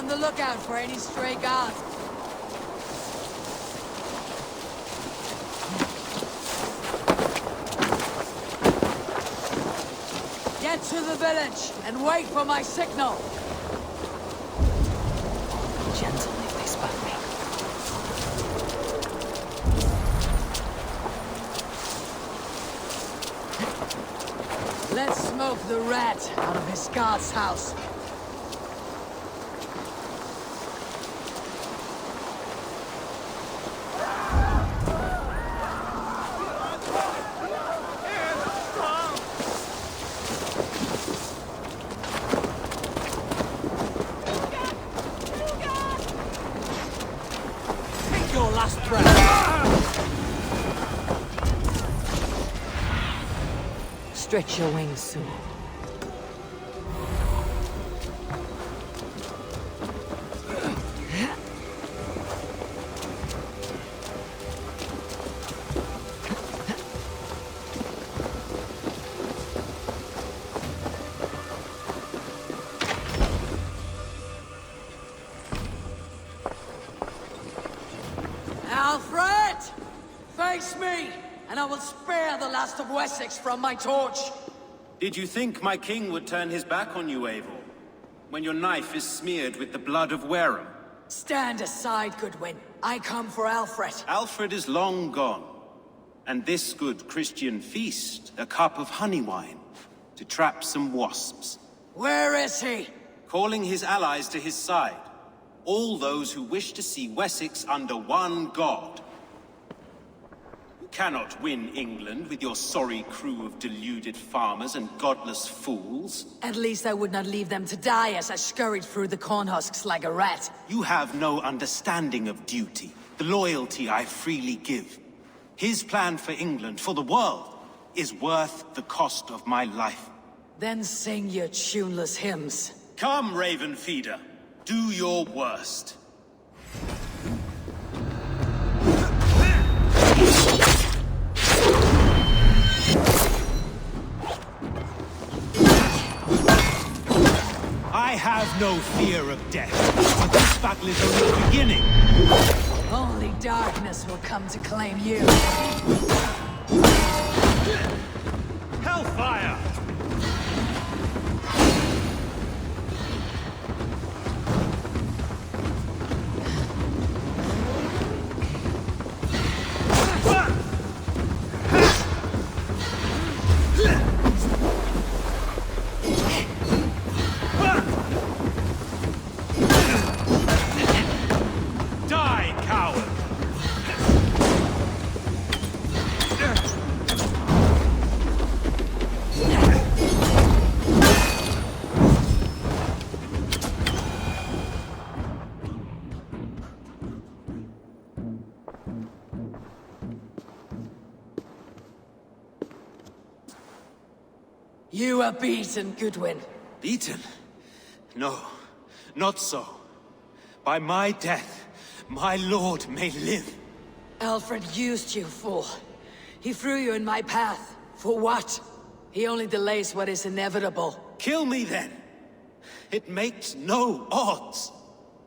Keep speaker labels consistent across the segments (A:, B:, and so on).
A: on the lookout for any stray guards. Get to the village and wait for my signal.
B: Gentle if they spot me.
A: Let's smoke the rat out of his guard's house.
C: Take your last breath.
B: Stretch your wings soon.
A: Alfred! Face me, and I will spare the last of Wessex from my torch.
D: Did you think my king would turn his back on you, Eivor? When your knife is smeared with the blood of Wareham?
A: Stand aside, Goodwin. I come for Alfred.
D: Alfred is long gone. And this good Christian feast, a cup of honey wine, to trap some wasps.
A: Where is he?
D: Calling his allies to his side. All those who wish to see Wessex under one god. You cannot win England with your sorry crew of deluded farmers and godless fools.
A: At least I would not leave them to die as I scurried through the corn husks like a rat.
D: You have no understanding of duty, the loyalty I freely give. His plan for England, for the world, is worth the cost of my life.
A: Then sing your tuneless hymns.
D: Come, Raven Feeder. Do your worst. I have no fear of death, but this battle is only beginning.
A: Only darkness will come to claim you.
D: Hellfire!
A: You are beaten, Goodwin.
D: Beaten? No, not so. By my death, my lord may live.
A: Alfred used you, fool. He threw you in my path. For what? He only delays what is inevitable.
D: Kill me then. It makes no odds.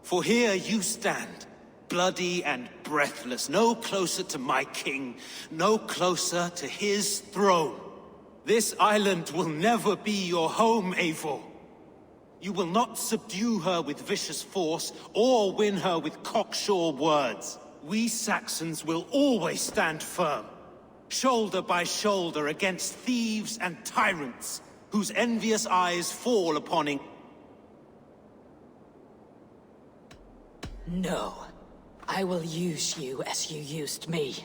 D: For here you stand, bloody and breathless, no closer to my king, no closer to his throne. This island will never be your home, Eivor. You will not subdue her with vicious force, or win her with cocksure words. We Saxons will always stand firm, shoulder by shoulder against thieves and tyrants, whose envious eyes fall upon
A: No. I will use you as you used me.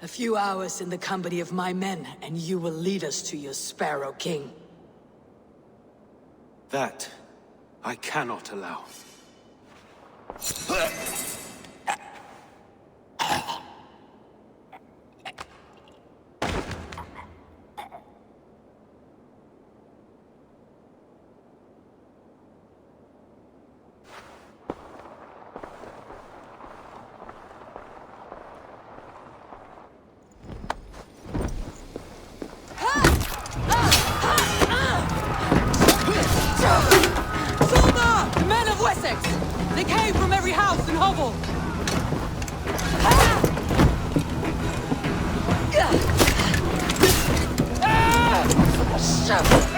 A: A few hours in the company of my men, and you will lead us to your Sparrow King.
D: That I cannot allow.
A: Soldier! Men of Wessex! Thomas,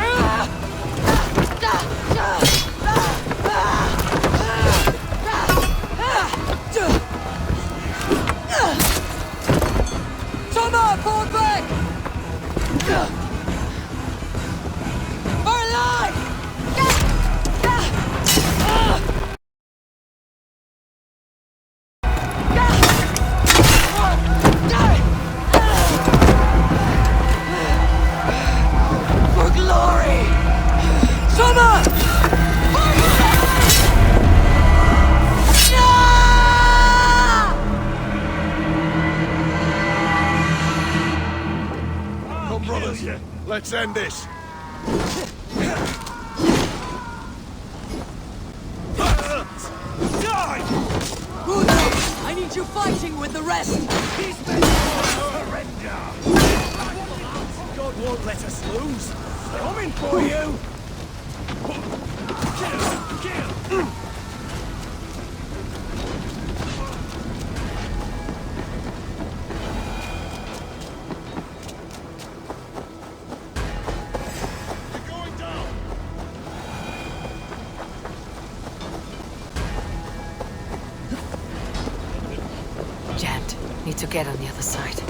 A: fall back! We're alive! For glory! Thomas!
E: Come, brothers. Let's end this.
A: I need you fighting with the rest!
C: Surrender! God won't let us lose. Coming for you! Kill!
E: We're going down.
B: Jammed. Need to get on the other side.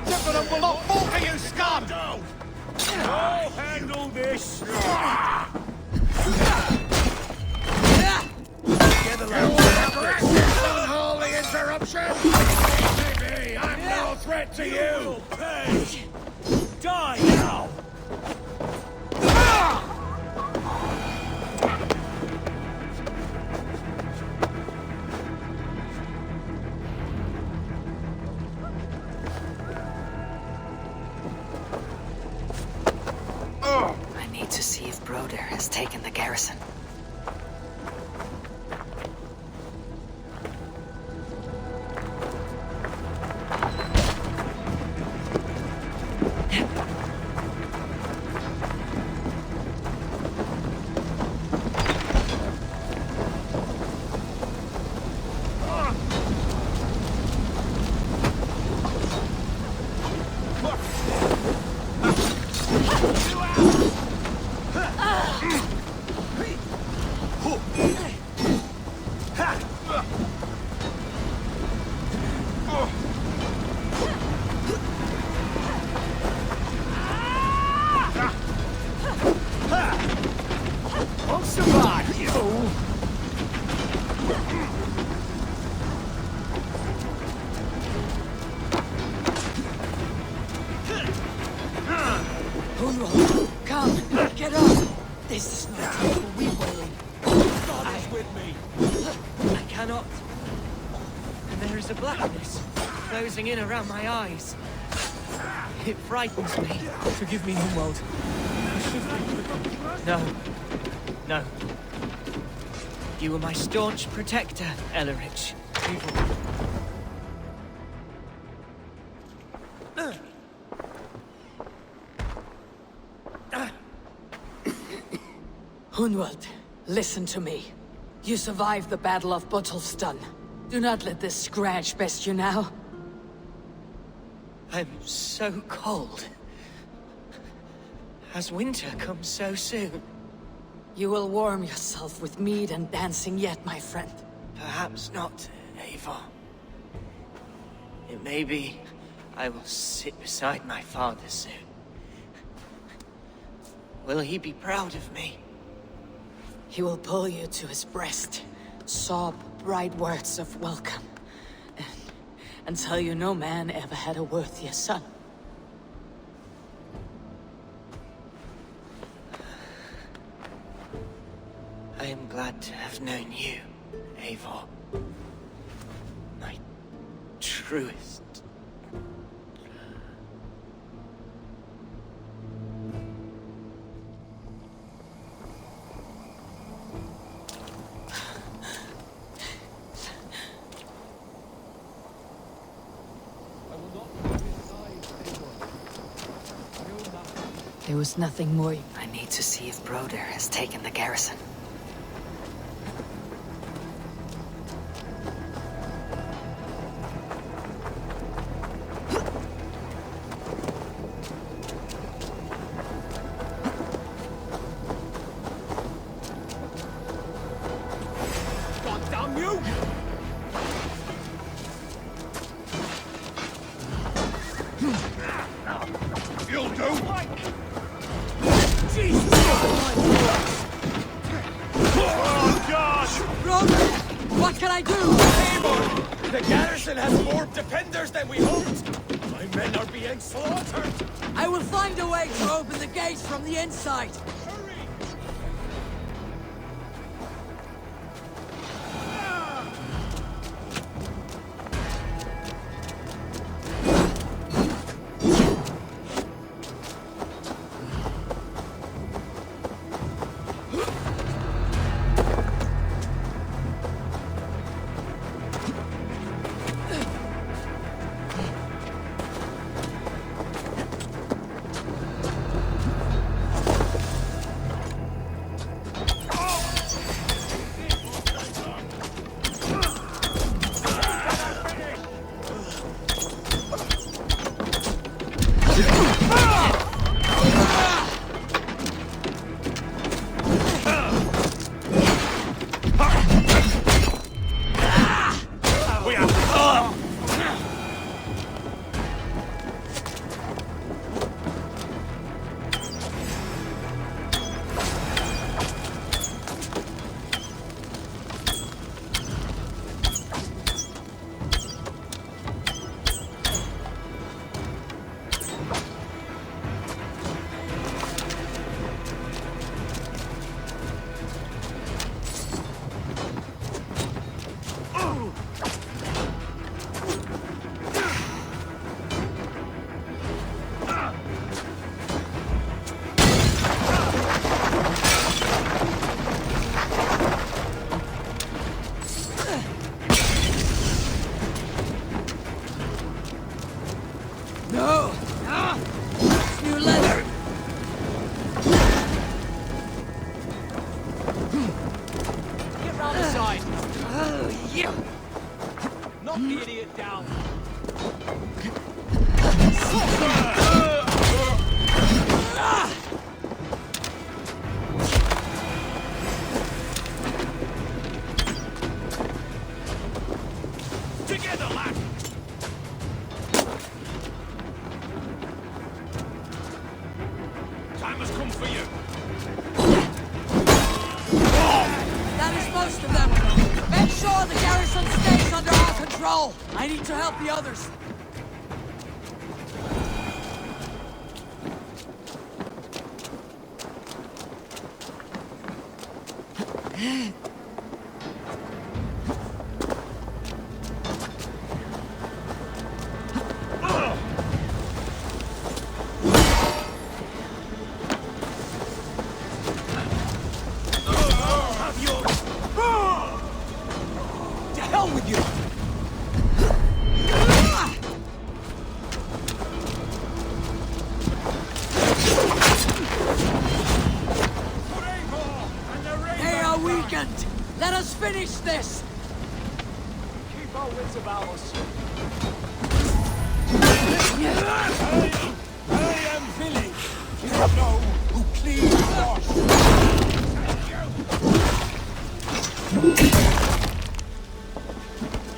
E: Gentlemen will not fall for you, scum!
C: I'll handle this!
E: Together, lads. Unholy interruption! Maybe I'm no threat to you!
C: Pay! Die now!
B: I need to see if Broder has taken the garrison.
C: Won't survive, you fool!
A: Unwell, come, get up! This is not time for wee-wailing.
C: God is with me! I cannot. And there is a blackness closing in around my eyes. It frightens me. Forgive me, Humwald. No. No. You were my staunch protector, Ellerich.
A: Hunwald, listen to me. You survived the Battle of Botolfston. Do not let this scratch best you now.
C: I'm so cold. Has winter come so soon?
A: You will warm yourself with mead and dancing yet, my friend.
C: Perhaps not, Eivor. It may be I will sit beside my father soon. Will he be proud of me?
A: He will pull you to his breast, sob bright words of welcome, and tell you no man ever had a worthier son.
C: I am glad to have known you, Eivor. My truest. I will not
A: There was nothing more.
B: I need to see if Broder has taken the garrison.
E: God damn you! You'll do.
C: Jesus!
E: Oh, God!
C: Broder! What can I do?
E: Eivor! The garrison has more defenders than we hoped! My men are being slaughtered!
C: I will find a way to open the gates from the inside.
E: Hurry!
C: No! New leather!
E: Get round the side!
C: Oh, yeah!
E: Knock the idiot down! Together, lad! Time has come for you!
C: That is most of them! Make sure the garrison stays under our control! I need to help the others!
E: Have your... To hell with you! For Eivor and the Raven!
C: They are weakened! Let us finish this!
E: Keep our wits about us. I am Billy. You know who cleans wash.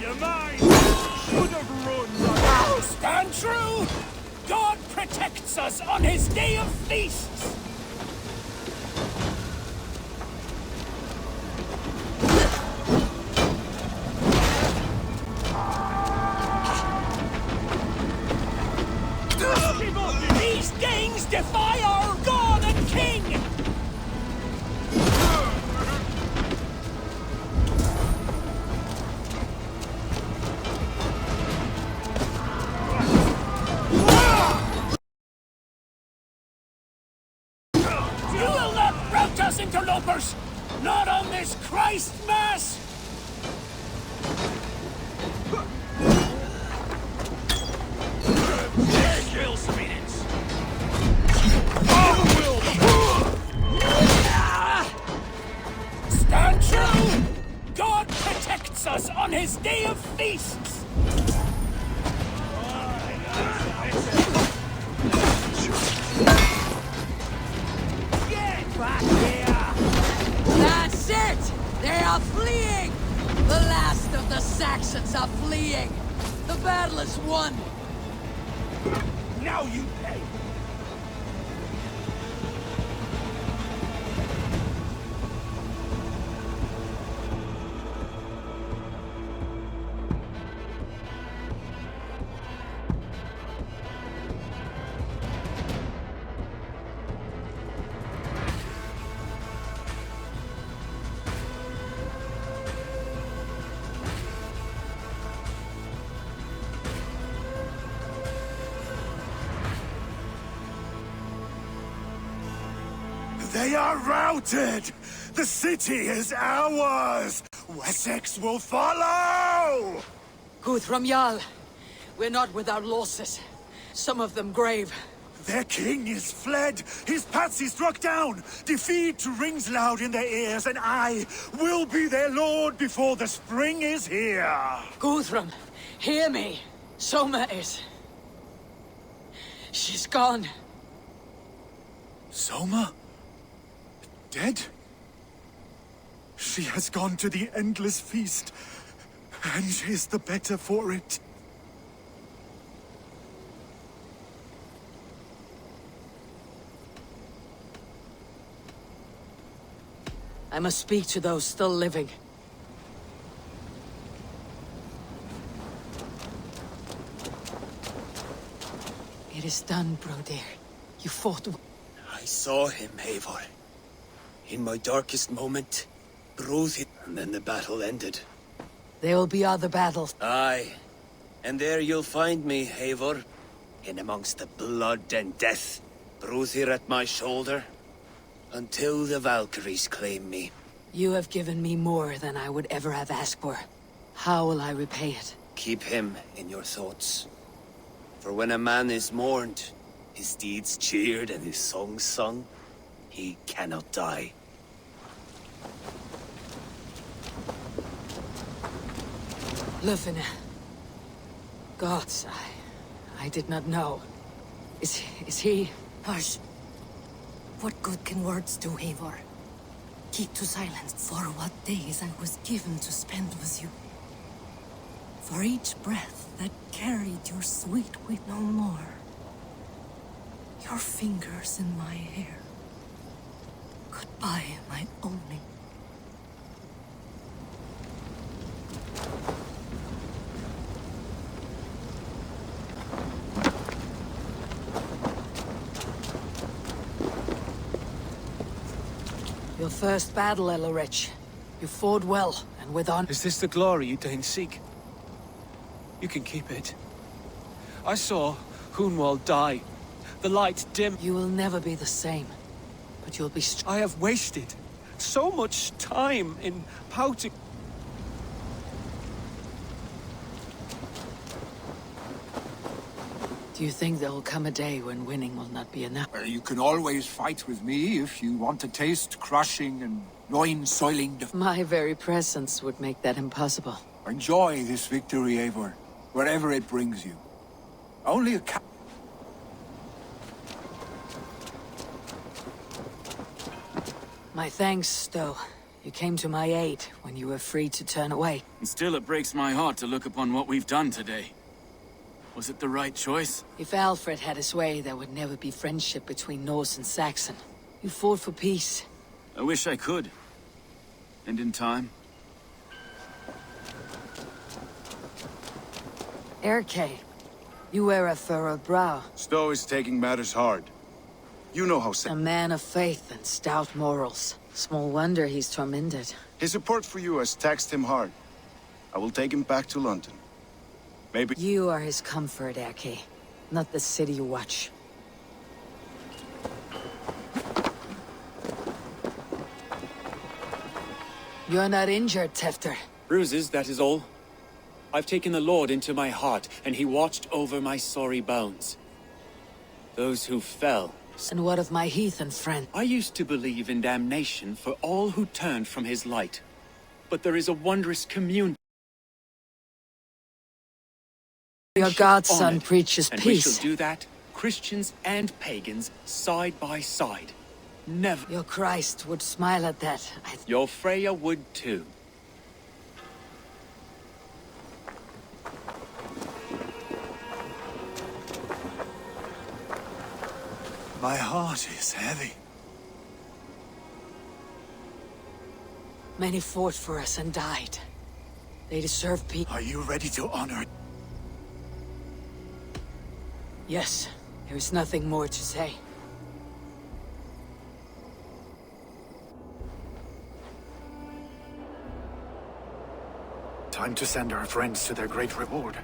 E: Your mind should have run. Right. Stand true! God protects us on his day of feasts! These gangs defy our God and King! protects us on his day of feasts! Get back here!
A: That's it! They are fleeing! The last of the Saxons are fleeing! The battle is won!
E: Now you pay!
F: They are routed! The city is ours! Wessex will follow!
A: Guthrum Jarl, we're not without losses. Some of them grave.
F: Their king is fled! His patsy struck down! Defeat rings loud in their ears, and I will be their lord before the spring is here!
A: Guthrum, hear me. Soma is... She's gone.
F: Soma? Dead? She has gone to the endless feast, and is the better for it.
A: I must speak to those still living. It is done, Brodir. You fought...
G: I saw him, Eivor. In my darkest moment, Brotherhood, and then the battle ended.
A: There will be other battles.
G: Aye, and there you'll find me, Eivor. In amongst the blood and death, Brotherhood at my shoulder. Until the Valkyries claim me.
A: You have given me more than I would ever have asked for. How will I repay it?
G: Keep him in your thoughts. For when a man is mourned, his deeds cheered and his songs sung, he cannot die.
A: Lufina. Gods, I did not know. Is he...
B: Hush. What good can words do, Eivor? Keep to silence. For what days I was given to spend with you. For each breath that carried your sweet weight no more. Your fingers in my hair. Goodbye, my only.
A: Your first battle, Elorich. You fought well, and with honor.
C: Is this the glory you deign seek? You can keep it. I saw Hunwald die. The light dim.
A: You will never be the same, but you'll be
C: I have wasted so much time in pouting.
A: Do you think there will come a day when winning will not be enough?
H: You can always fight with me if you want to taste crushing and loin-soiling.
A: My very presence would make that impossible.
H: Enjoy this victory, Eivor, wherever it brings you. Only a
A: My thanks, Stowe. You came to my aid when you were free to turn away.
I: And still it breaks my heart to look upon what we've done today. Was it the right choice?
A: If Alfred had his way, there would never be friendship between Norse and Saxon. You fought for peace.
I: I wish I could. And in time.
A: Erke, you wear a furrowed brow.
J: Stowe is taking matters hard. You know how...
A: A man of faith and stout morals. Small wonder he's tormented.
J: His support for you has taxed him hard. I will take him back to London. Maybe...
A: You are his comfort, Erke. Not the city you watch. You're not injured, Tefter.
I: Bruises, that is all. I've taken the Lord into my heart, and he watched over my sorry bones. Those who fell...
A: And what of my heathen friend?
I: I used to believe in damnation for all who turned from his light. But there is a wondrous communion.
A: Your godson
I: honored,
A: preaches
I: and we
A: peace.
I: shall do that, Christians and pagans, side by side. Never.
A: Your Christ would smile at that.
I: Your Freya would too.
F: My heart is heavy.
A: Many fought for us and died. They deserve peace.
F: Are you ready to honor?
A: Yes, there is nothing more to say.
F: Time to send our friends to their great reward.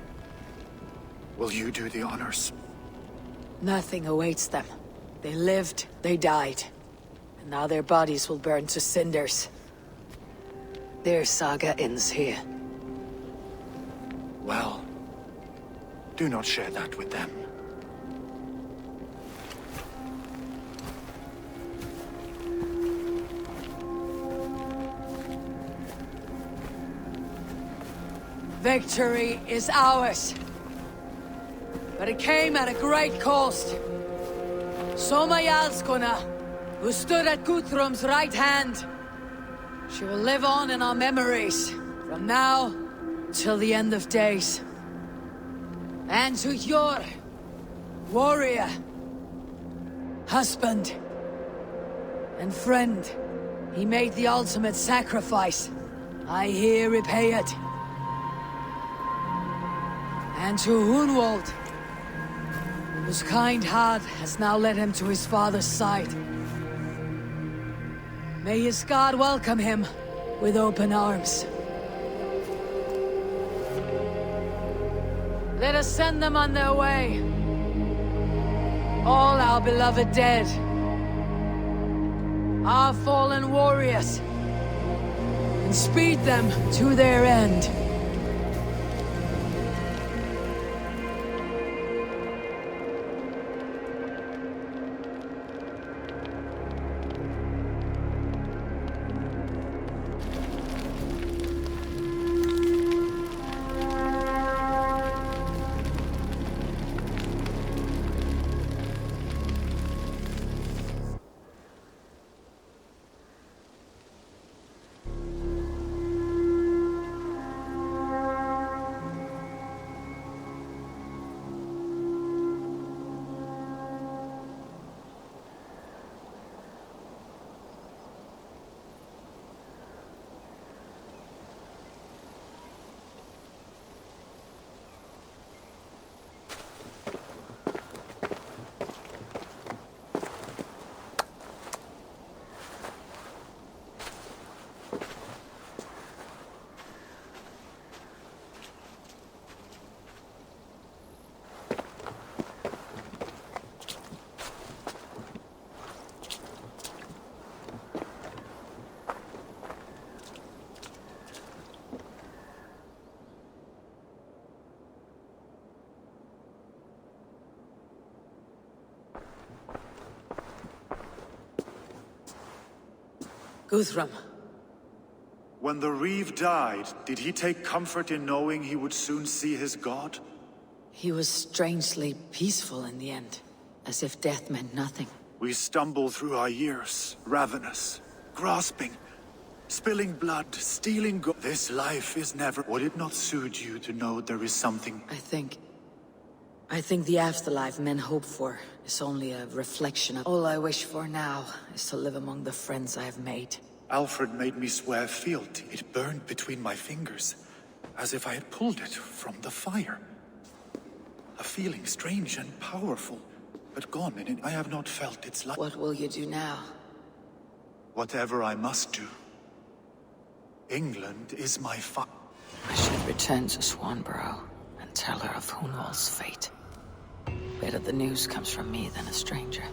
F: Will you do the honors?
A: Nothing awaits them. They lived, they died. And now their bodies will burn to cinders. Their saga ends here.
F: Well, do not share that with them.
A: Victory is ours. But it came at a great cost. Soma Jarlskona, who stood at Guthrum's right hand. She will live on in our memories, from now till the end of days. And to your warrior, husband, and friend, he made the ultimate sacrifice. I here repay it. And to Hunwald, whose kind heart has now led him to his father's side. May his God welcome him with open arms. Let us send them on their way. All our beloved dead. Our fallen warriors. And speed them to their end. Guthrum.
F: When the Reeve died, did he take comfort in knowing he would soon see his god?
A: He was strangely peaceful in the end, as if death meant nothing.
F: We stumble through our years, ravenous, grasping, spilling blood, stealing This life is never... Would it not suit you to know there is something...
A: I think the afterlife men hope for is only a reflection of... All I wish for now is to live among the friends I have made.
F: Alfred made me swear fealty. It burned between my fingers, as if I had pulled it from the fire. A feeling strange and powerful, but gone in it. I have not felt its life.
A: What will you do now?
F: Whatever I must do. England is my
A: I should return to Swanborough and tell her of Hunwald's fate. Better the news comes from me than a stranger.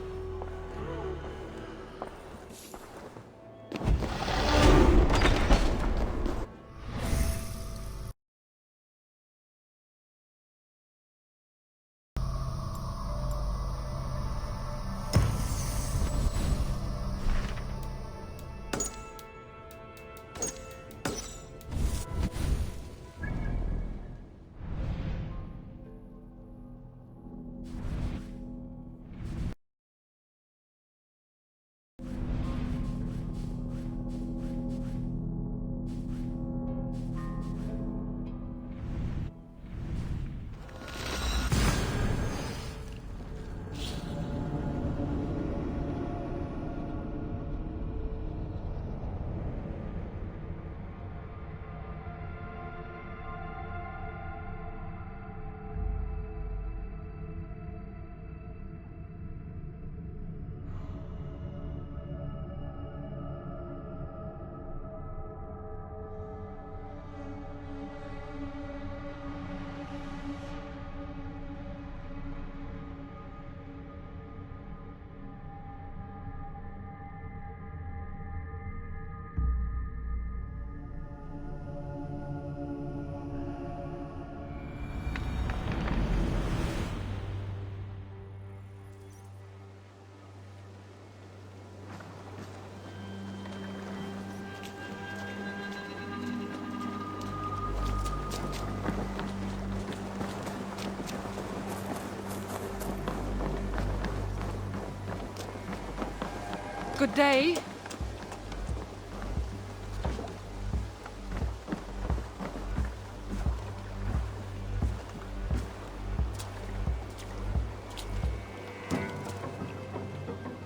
A: Good day.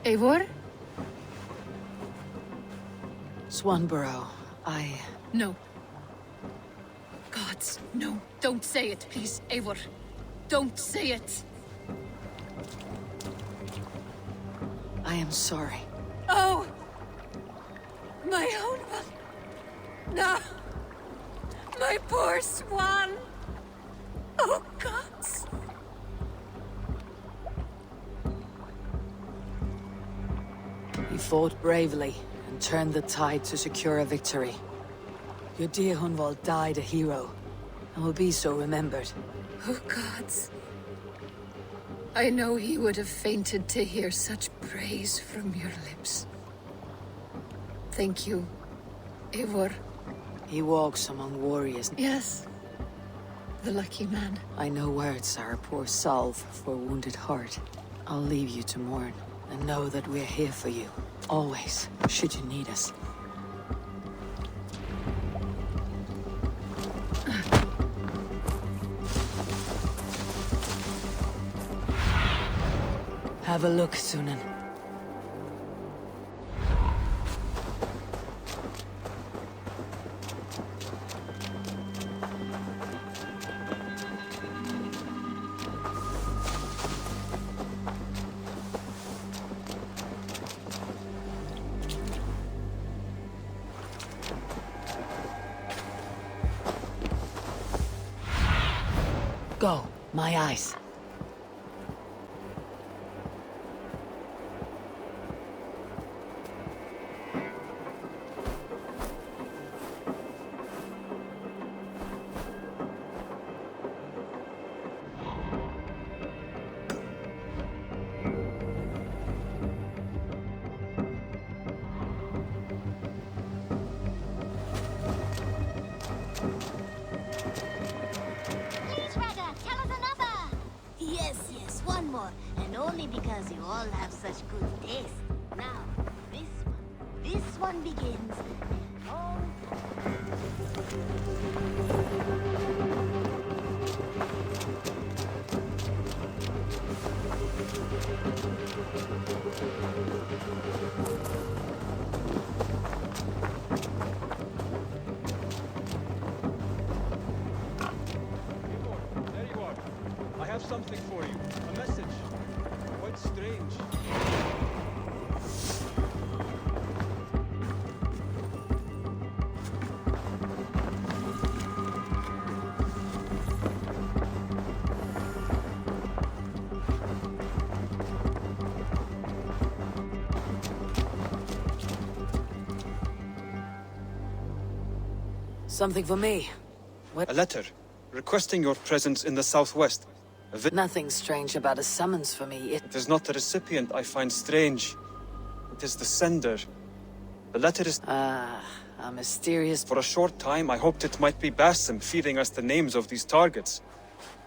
B: Eivor?
A: Swanborough,
B: No. Gods, no. Don't say it, please, Eivor. Don't say it.
A: I am sorry.
B: Oh! My own one. No! My poor swan! Oh, gods!
A: You fought bravely and turned the tide to secure a victory. Your dear Hunwald died a hero, and will be so remembered.
B: Oh, gods. I know he would have fainted to hear such praise from your lips. Thank you, Eivor.
A: He walks among warriors.
B: Yes. The lucky man.
A: I know words are a poor salve for a wounded heart. I'll leave you to mourn, and know that we're here for you. Always, should you need us. Have a look, Sunan. Go, my eyes.
K: Yes, one more. And only because you all have such good taste. Now, this one begins.
L: There you are. I have something for you. A message. Quite strange.
A: Something for me.
L: A letter requesting your presence in the southwest.
A: Nothing strange about a summons for me.
L: It is not the recipient I find strange. It is the sender. The letter is...
A: a mysterious...
L: For a short time, I hoped it might be Basim feeding us the names of these targets.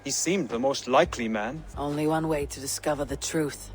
L: He seemed the most likely man.
A: Only one way to discover the truth.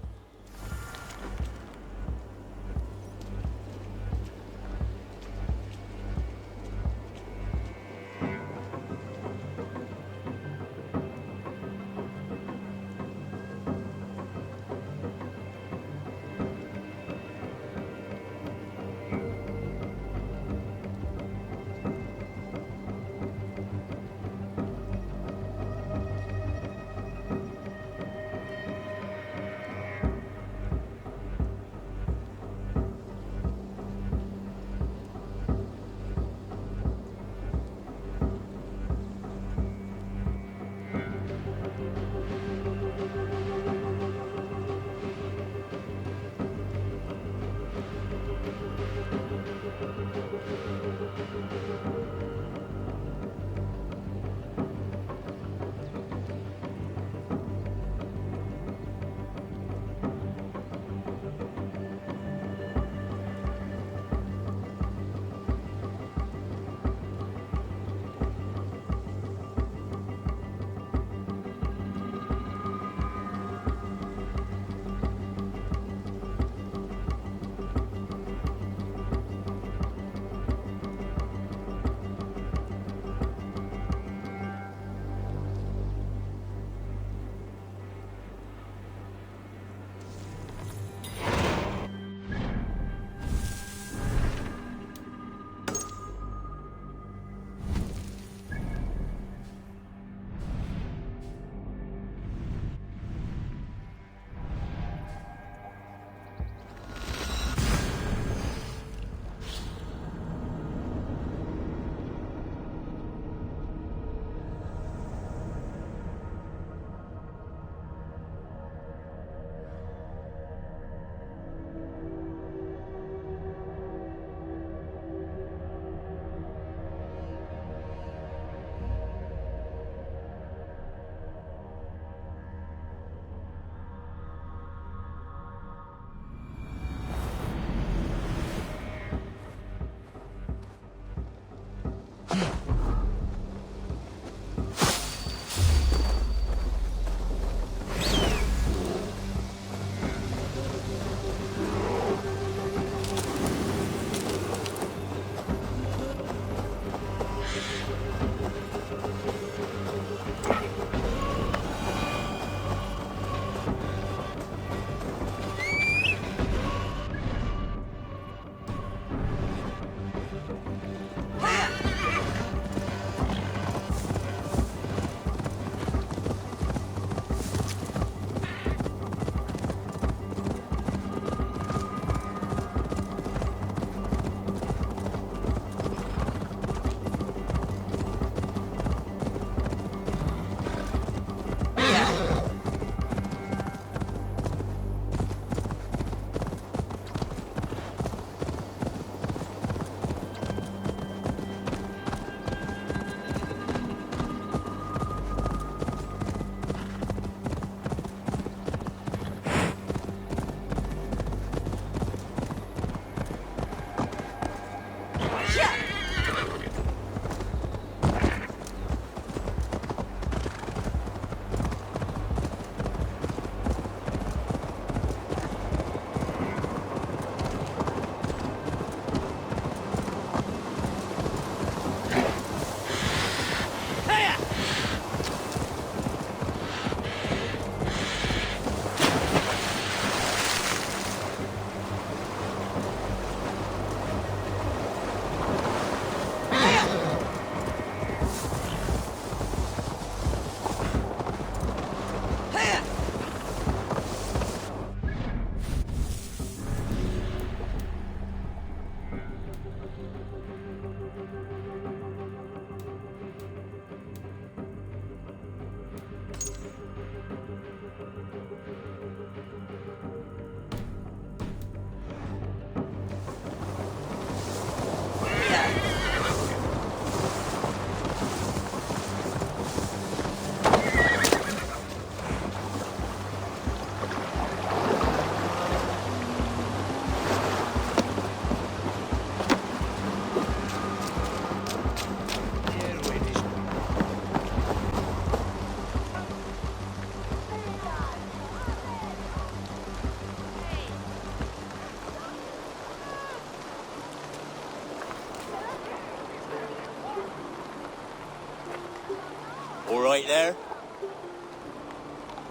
G: All right there?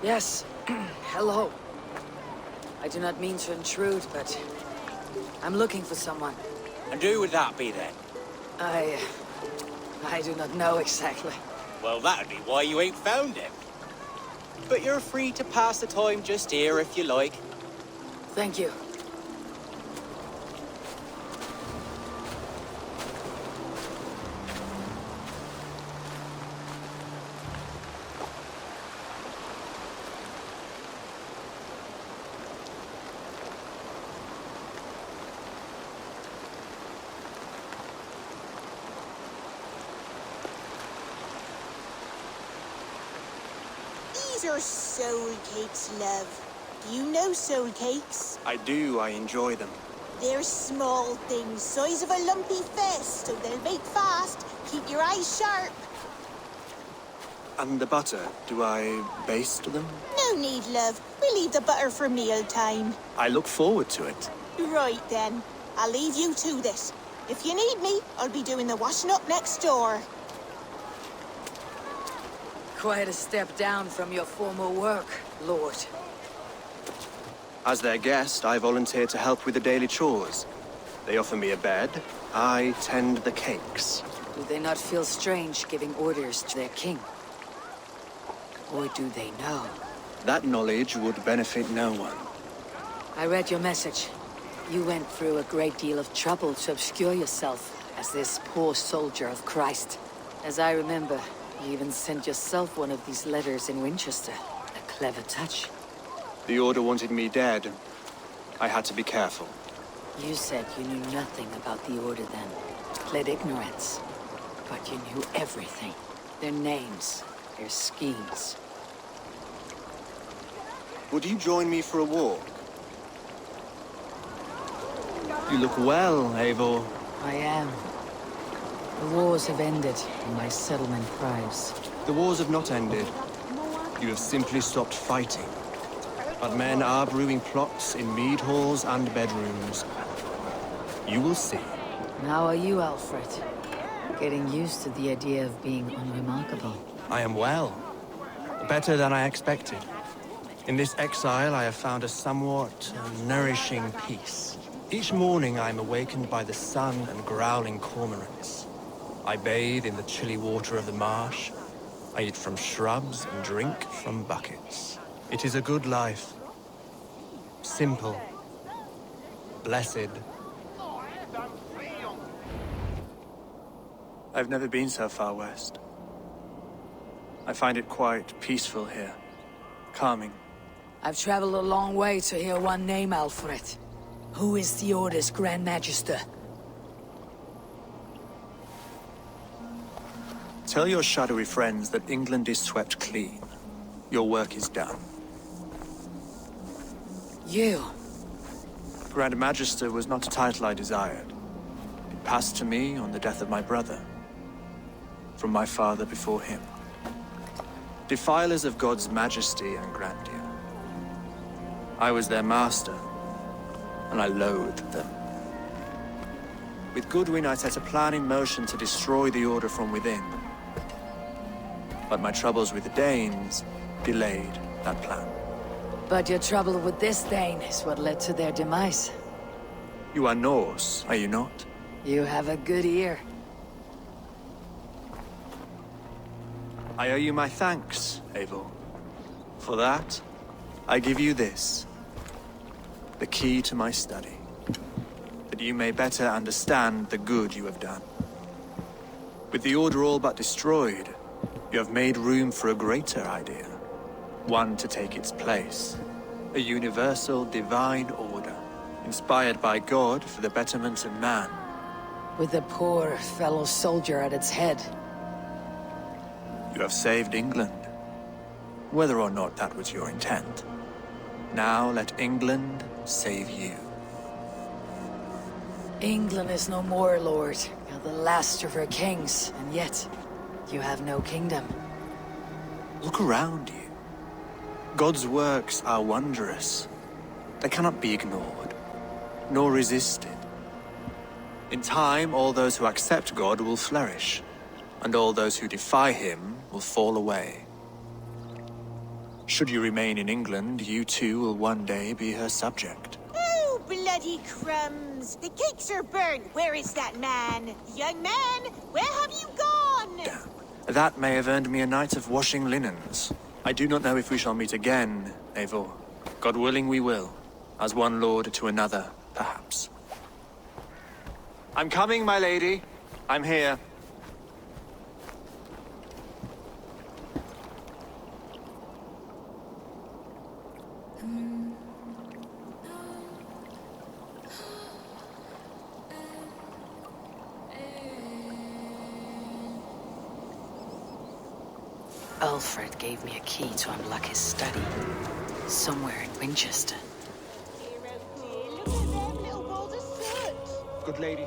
A: Yes. Hello. I do not mean to intrude, but I'm looking for someone.
G: And who would that be then?
A: I do not know exactly.
G: Well, that'd be why you ain't found him. But you're free to pass the time just here if you like.
A: Thank you.
M: These are soul cakes, love. Do you know soul cakes?
L: I do, I enjoy them.
M: They're small things, size of a lumpy fist, so they'll bake fast. Keep your eyes sharp.
L: And the butter, do I baste them?
M: No need, love. We'll leave the butter for meal time.
L: I look forward to it.
M: Right then. I'll leave you to this. If you need me, I'll be doing the washing up next door.
A: Quite a step down from your former work, Lord.
L: As their guest, I volunteered to help with the daily chores. They offer me a bed, I tend the cakes.
A: Do they not feel strange giving orders to their king? Or do they know?
L: That knowledge would benefit no one.
A: I read your message. You went through a great deal of trouble to obscure yourself as this poor soldier of Christ. As I remember, you even sent yourself one of these letters in Winchester. A clever touch.
L: The Order wanted me dead. I had to be careful.
A: You said you knew nothing about the Order then. Pled ignorance. But you knew everything. Their names, their schemes.
L: Would you join me for a walk? You look well, Eivor.
A: I am. The wars have ended, and my settlement thrives.
L: The wars have not ended. You have simply stopped fighting. But men are brewing plots in mead halls and bedrooms. You will see.
A: How are you, Alfred? Getting used to the idea of being unremarkable.
N: I am well. Better than I expected. In this exile, I have found a somewhat nourishing peace. Each morning, I am awakened by the sun and growling cormorants. I bathe in the chilly water of the marsh. I eat from shrubs and drink from buckets. It is a good life. Simple. Blessed.
L: I've never been so far west. I find it quite peaceful here. Calming.
A: I've traveled a long way to hear one name, Alfred. Who is the Order's Grand Magister?
L: Tell your shadowy friends that England is swept clean. Your work is done.
A: You?
L: Grand Magister was not a title I desired. It passed to me on the death of my brother. From my father before him. Defilers of God's majesty and grandeur. I was their master, and I loathed them. With Goodwin, I set a plan in motion to destroy the Order from within. But my troubles with the Danes delayed that plan.
A: But your trouble with this Dane is what led to their demise.
L: You are Norse, are you not?
A: You have a good ear.
L: I owe you my thanks, Eivor. For that, I give you this. The key to my study. That you may better understand the good you have done. With the Order all but destroyed, you have made room for a greater idea. One to take its place. A universal divine order, inspired by God for the betterment of man.
A: With a poor fellow soldier at its head.
L: You have saved England, whether or not that was your intent. Now let England save you.
A: England is no more, Lord. You're the last of her kings, and yet you have no kingdom.
L: Look around you. God's works are wondrous. They cannot be ignored, nor resisted. In time, all those who accept God will flourish, and all those who defy him will will fall away. Should you remain in England, you too will one day be her subject.
M: Oh, bloody crumbs! The cakes are burnt. Where is that man? Young man, where have you gone?
L: Damn. That may have earned me a night of washing linens. I do not know if we shall meet again, Eivor. God willing we will. As one lord to another, perhaps. I'm coming, my lady. I'm here.
B: Alfred gave me a key to unlock his study. Somewhere in Winchester.
M: Look at them little balls of soot.
N: Good lady.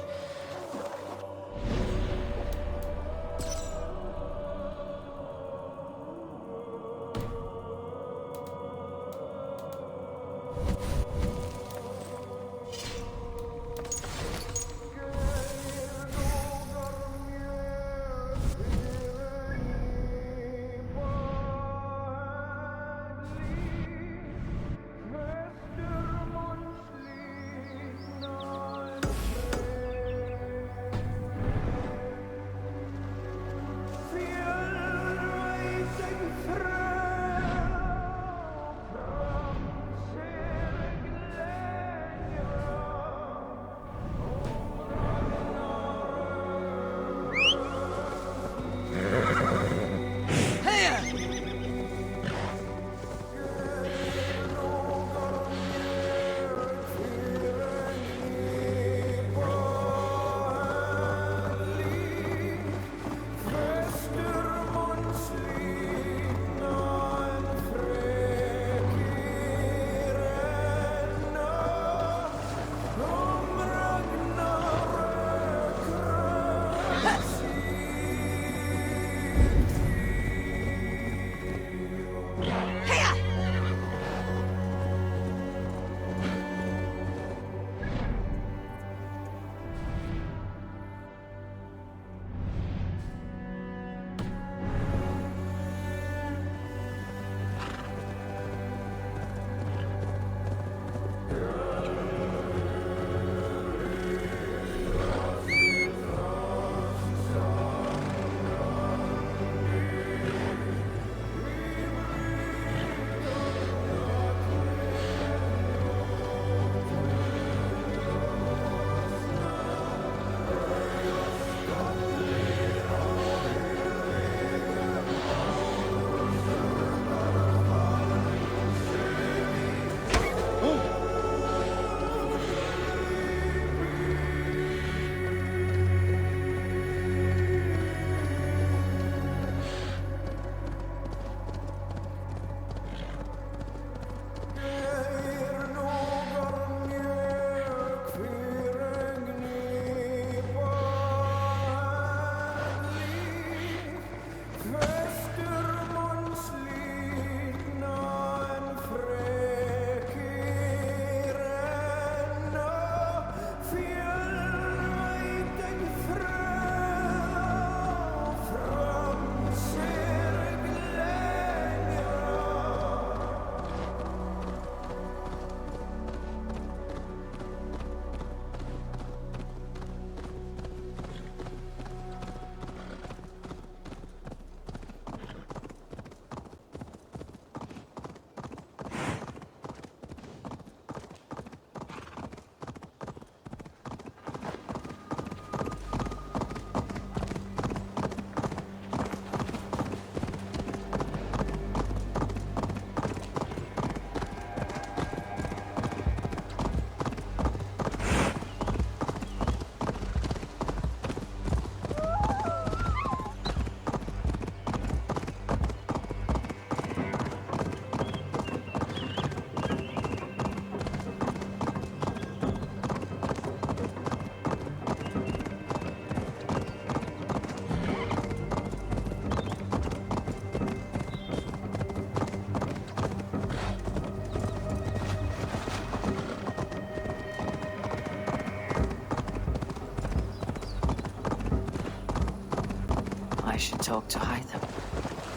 B: I should talk to Hytham.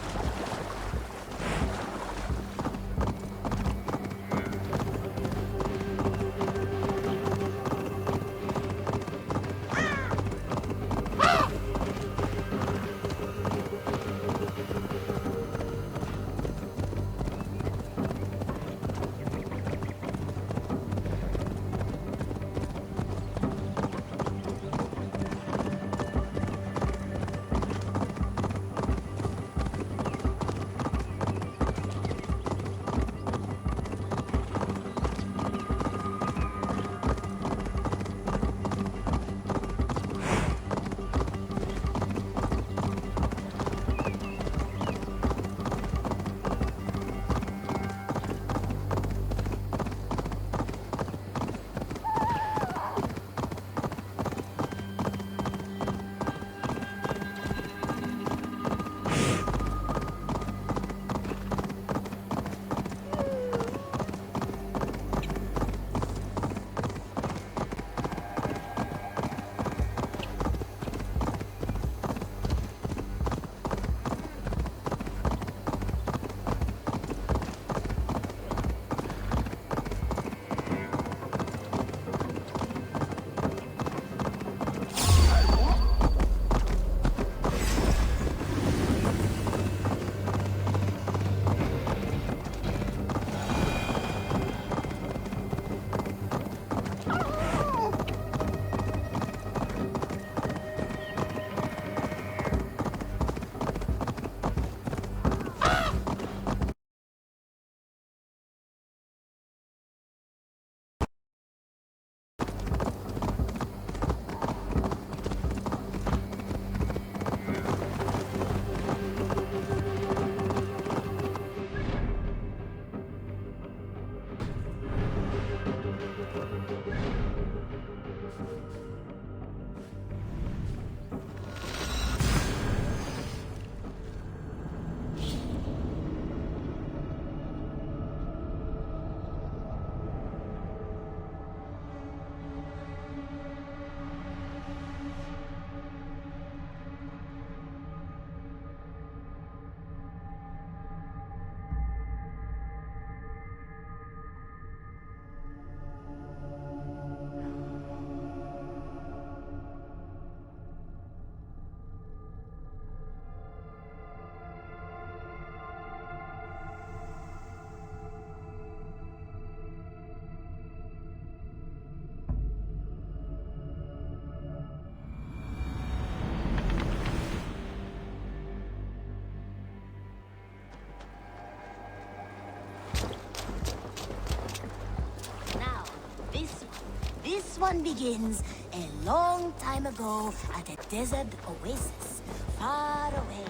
K: one begins a long time ago at a desert oasis, far away.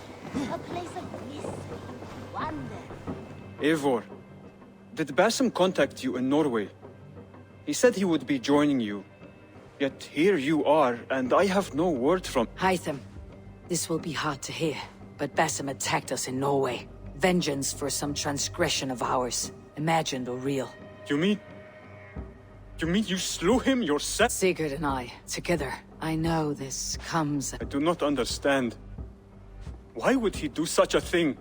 K: A place of mystery, wonder.
L: Eivor, did Basim contact you in Norway? He said he would be joining you. Yet here you are, and I have no word from—
A: Hytham, this will be hard to hear, but Basim attacked us in Norway. Vengeance for some transgression of ours, imagined or real.
L: You mean you slew him yourself?
A: Sigurd and I, together. I know this comes—
L: I do not understand. Why would he do such a thing?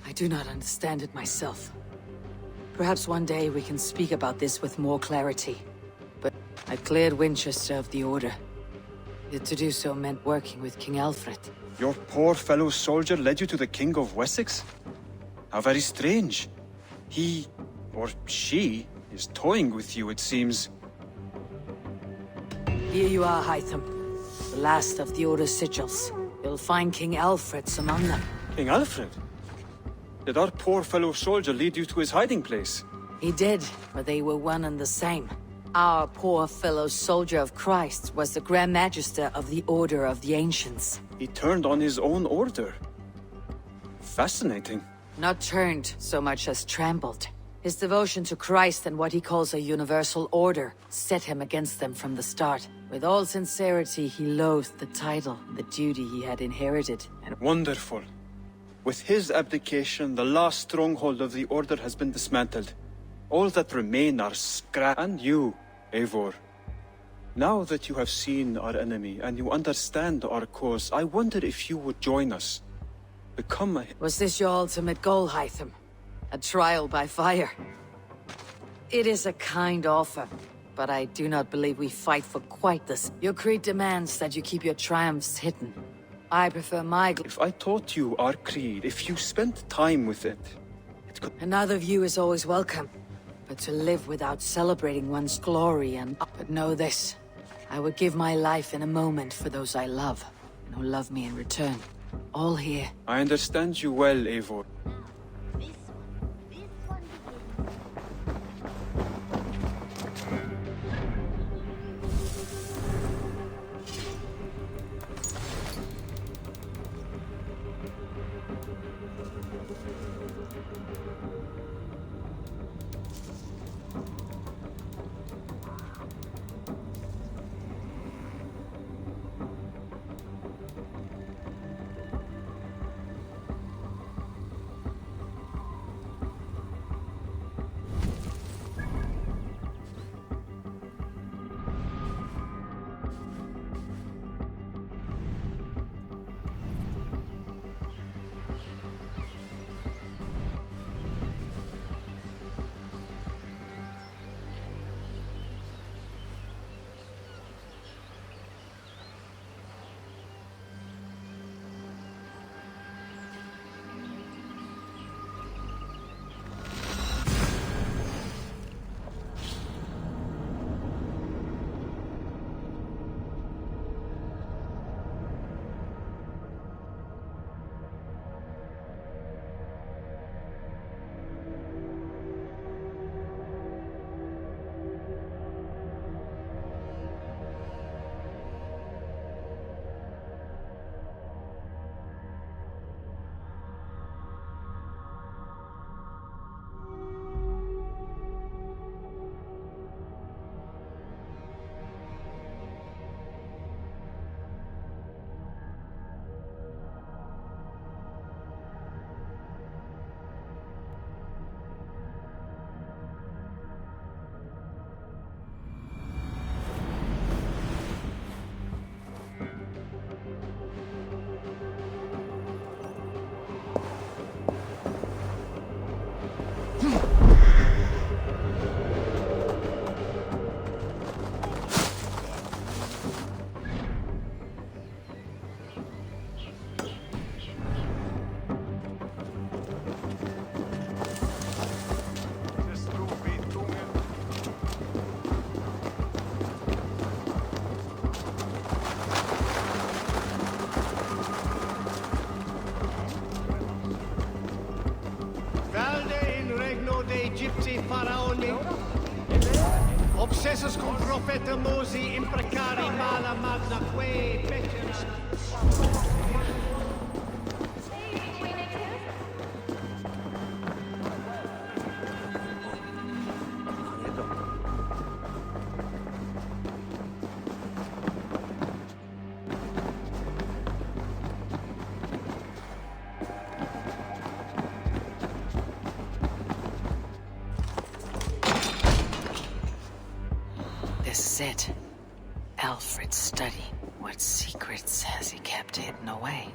A: I do not understand it myself. Perhaps one day we can speak about this with more clarity. But I cleared Winchester of the Order. Yet to do so meant working with King Alfred.
L: Your poor fellow soldier led you to the King of Wessex? How very strange. He, or she, is toying with you, it seems.
A: Here you are, Hytham. The last of the Order's sigils. You'll find King Alfred's among them.
L: King Alfred? Did our poor fellow soldier lead you to his hiding place?
A: He did, but they were one and the same. Our poor fellow soldier of Christ was the Grand Magister of the Order of the Ancients.
L: He turned on his own order. Fascinating.
A: Not turned so much as trampled. His devotion to Christ and what he calls a universal order set him against them from the start. With all sincerity, he loathed the title and the duty he had inherited. And
L: wonderful. With his abdication, the last stronghold of the Order has been dismantled. All that remain are scrap— And you, Eivor. Now that you have seen our enemy and you understand our cause, I wonder if you would join us. Become a—
A: Was this your ultimate goal, Hytham? A trial by fire? It is a kind offer, but I do not believe we fight for quite this. Your creed demands that you keep your triumphs hidden. I prefer my—
L: If I taught you our creed, if you spent time with it, it could—
A: Another view is always welcome. But to live without celebrating one's glory and— But know this. I would give my life in a moment for those I love, and who love me in return. All here.
L: I understand you well, Eivor.
E: Obsessus cum profeta Mosi imprecari mala magna que veteran.
B: This is it. Alfred's study. What secrets has he kept hidden away?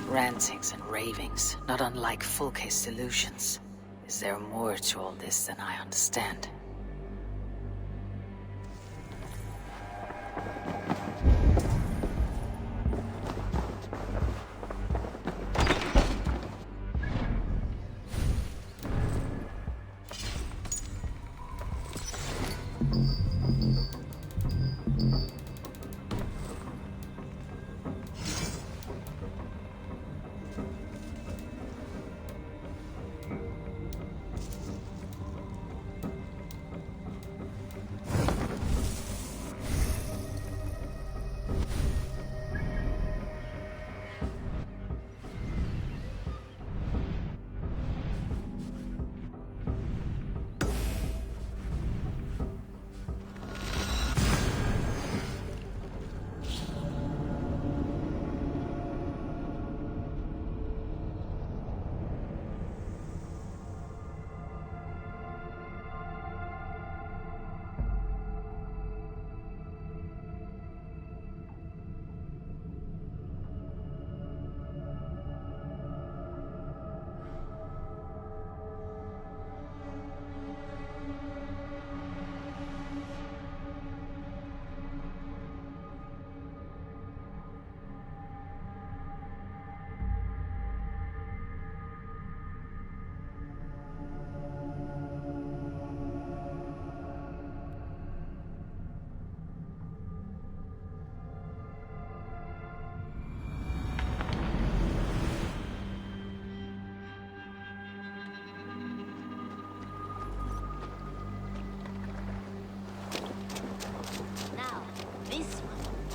B: Rantings and ravings, not unlike Fulke's delusions. Is there more to all this than I understand?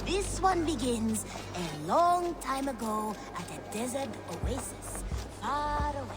K: This one begins a long time ago at a desert oasis, far away.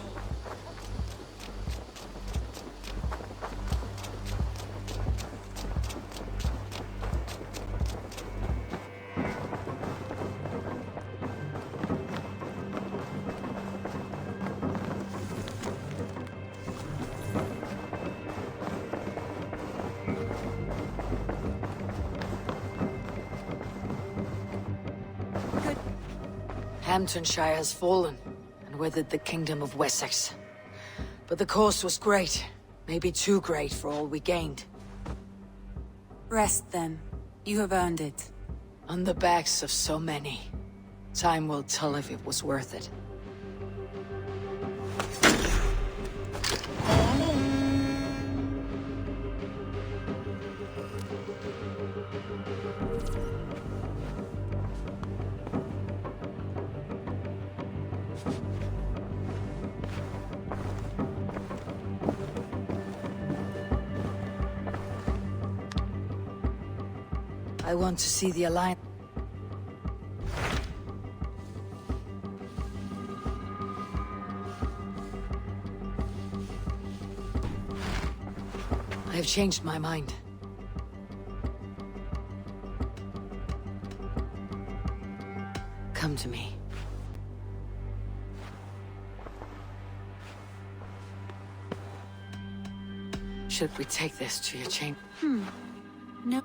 A: Hamptonshire has fallen, and with it the Kingdom of Wessex. But the cost was great. Maybe too great for all we gained.
B: Rest then. You have earned it.
A: On the backs of so many. Time will tell if it was worth it. I want to see the Alliance. I have changed my mind. Come to me. Should we take this to your chamber?
B: No.